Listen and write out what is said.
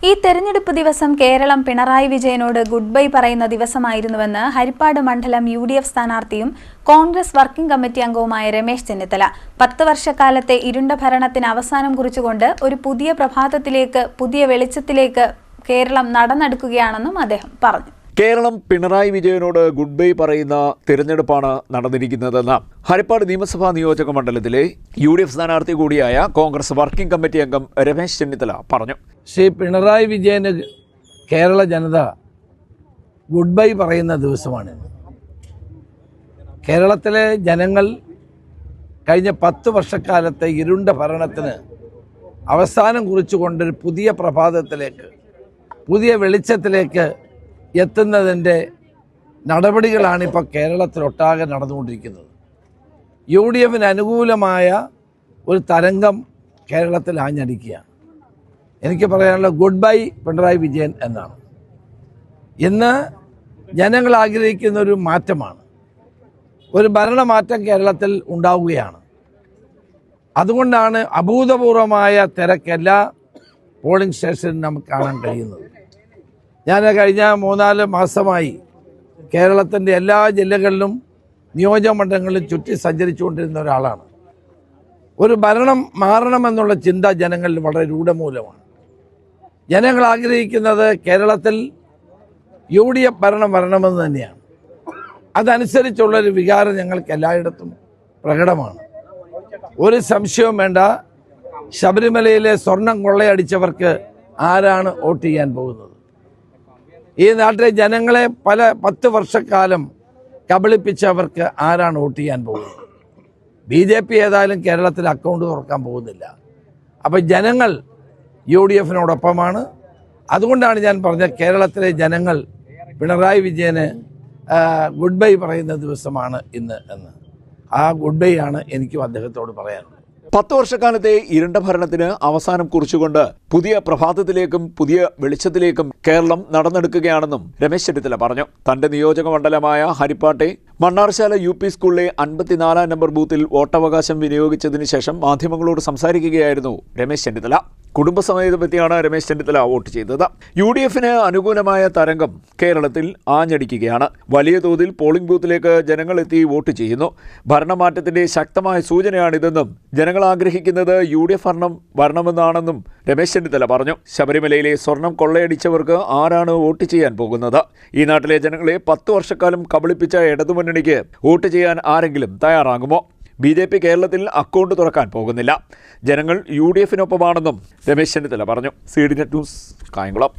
ഈ തെരഞ്ഞെടുപ്പ് ദിവസം കേരളം പിണറായി വിജയനോട് ഗുഡ് ബൈ പറയുന്ന ദിവസമായിരുന്നുവെന്ന് ഹരിപ്പാട് മണ്ഡലം UDF സ്ഥാനാർത്ഥിയും കോൺഗ്രസ് വർക്കിംഗ് കമ്മിറ്റി അംഗവുമായ രമേശ് ചെന്നിത്തല 10 വർഷക്കാലത്തെ ഇരുണ്ട ഭരണത്തിന് അവസാനം കുറിച്ചുകൊണ്ട് ഒരു പുതിയ പ്രഭാതത്തിലേക്ക്, പുതിയ വെളിച്ചത്തിലേക്ക് കേരളം നടന്നെടുക്കുകയാണെന്നും അദ്ദേഹം പറഞ്ഞു. കേരളം പിണറായി വിജയനോട് ഗുഡ് ബൈ പറയുന്ന തിരഞ്ഞെടുപ്പാണ് നടന്നിരിക്കുന്നതെന്ന് ഹരിപ്പാട് നിയമസഭാ നിയോജക മണ്ഡലത്തിലെ UDF സ്ഥാനാർത്ഥി കൂടിയായ കോൺഗ്രസ് വർക്കിംഗ് കമ്മിറ്റി അംഗം രമേശ് ചെന്നിത്തല പറഞ്ഞു. ശ്രീ പിണറായി വിജയന് കേരള ജനത ഗുഡ് ബൈ പറയുന്ന ദിവസമാണിന്ന്. കേരളത്തിലെ ജനങ്ങൾ കഴിഞ്ഞ 10 വർഷക്കാലത്തെ ഇരുണ്ട ഭരണത്തിന് അവസാനം കുറിച്ചുകൊണ്ടൊരു പുതിയ പ്രഭാതത്തിലേക്ക്, പുതിയ വെളിച്ചത്തിലേക്ക് എത്തുന്നതിൻ്റെ നടപടികളാണ് ഇപ്പോൾ കേരളത്തിലൊട്ടാകെ നടന്നുകൊണ്ടിരിക്കുന്നത്. UDFന് അനുകൂലമായ ഒരു തരംഗം കേരളത്തിൽ ആഞ്ഞടിക്കുകയാണ്. എനിക്ക് പറയാനുള്ള ഗുഡ് ബൈ പിണറായി വിജയൻ എന്നാണ്. ഇന്ന് ജനങ്ങൾ ആഗ്രഹിക്കുന്ന ഒരു മാറ്റമാണ്, ഒരു ഭരണമാറ്റം കേരളത്തിൽ ഉണ്ടാവുകയാണ്. അതുകൊണ്ടാണ് അഭൂതപൂർവമായ തിരക്ക് എല്ലാ പോളിംഗ് സ്റ്റേഷനിലും നമുക്ക് കാണാൻ കഴിയുന്നത്. ഞാൻ കഴിഞ്ഞ 3-4 മാസമായി കേരളത്തിൻ്റെ എല്ലാ ജില്ലകളിലും നിയോജകമണ്ഡലങ്ങളിലും ചുറ്റി സഞ്ചരിച്ചുകൊണ്ടിരുന്ന ഒരാളാണ്. ഒരു ഭരണം മാറണമെന്നുള്ള ചിന്ത ജനങ്ങളിൽ വളരെ രൂഢമൂലമാണ്. ജനങ്ങൾ ആഗ്രഹിക്കുന്നത് കേരളത്തിൽ UDF ഭരണം വരണമെന്ന് തന്നെയാണ്. അതനുസരിച്ചുള്ളൊരു വികാരം ഞങ്ങൾക്ക് എല്ലായിടത്തും പ്രകടമാണ്. ഒരു സംശയവും വേണ്ട, ശബരിമലയിലെ സ്വർണം കൊള്ളയടിച്ചവർക്ക് ആരാണ് വോട്ട് ചെയ്യാൻ പോകുന്നത്? ഈ നാട്ടിലെ ജനങ്ങളെ 10 വർഷക്കാലം കബളിപ്പിച്ചവർക്ക് ആരാണ് വോട്ട് ചെയ്യാൻ പോകുന്നത്? BJP ഏതായാലും കേരളത്തിൽ അക്കൗണ്ട് തുറക്കാൻ പോകുന്നില്ല. അപ്പോൾ ജനങ്ങൾ UDFനോടൊപ്പമാണ്. അതുകൊണ്ടാണ് ഞാൻ പറഞ്ഞത് കേരളത്തിലെ ജനങ്ങൾ പിണറായി വിജയന് ഗുഡ് ബൈ പറയുന്ന ദിവസമാണ് ഇന്ന് എന്ന്. ആ ഗുഡ് ബൈ ആണ് എനിക്കും അദ്ദേഹത്തോട് പറയാനുള്ളത്. 10 വർഷക്കാലത്തെ ഇരുണ്ട ഭരണത്തിന് അവസാനം കുറിച്ചുകൊണ്ട് പുതിയ പ്രഭാതത്തിലേക്കും പുതിയ വെളിച്ചത്തിലേക്കും കേരളം നടന്നെടുക്കുകയാണെന്നും രമേശ് ചെന്നിത്തല പറഞ്ഞു. തന്റെ നിയോജക മണ്ഡലമായ ഹരിപ്പാട്ടെ മണ്ണാർശാല UP സ്കൂളിലെ 54-ാം നമ്പർ ബൂത്തിൽ വോട്ടവകാശം വിനിയോഗിച്ചതിന് ശേഷം മാധ്യമങ്ങളോട് സംസാരിക്കുകയായിരുന്നു രമേശ് ചെന്നിത്തല. കുടുംബസമേതമെത്തിയാണ് രമേശ് ചെന്നിത്തല വോട്ട് ചെയ്തത്. UDFന് അനുകൂലമായ തരംഗം കേരളത്തിൽ ആഞ്ഞടിക്കുകയാണ്. വലിയ തോതിൽ പോളിംഗ് ബൂത്തിലേക്ക് ജനങ്ങൾ എത്തി വോട്ട് ചെയ്യുന്നു. ഭരണമാറ്റത്തിന്റെ ശക്തമായ സൂചനയാണിതെന്നും ജനങ്ങൾ ആഗ്രഹിക്കുന്നത് UDF ഭരണം വരണമെന്നാണെന്നും രമേശ് ചെന്നിത്തല പറഞ്ഞു. ശബരിമലയിലെ സ്വർണം കൊള്ളയടിച്ചവർക്ക് ആരാണ് വോട്ട് ചെയ്യാൻ പോകുന്നത്? ഈ നാട്ടിലെ ജനങ്ങളെ 10 വർഷക്കാലം കബളിപ്പിച്ച ഇടതുമുന്നണിക്ക് വോട്ട് ചെയ്യാൻ ആരെങ്കിലും തയ്യാറാകുമോ? BJP കേരളത്തിൽ അക്കൗണ്ട് തുറക്കാൻ പോകുന്നില്ല. ജനങ്ങൾ UDFനൊപ്പമാണെന്നും രമേശ് ചെന്നിത്തല പറഞ്ഞു. CDNet news, Kayamkulam.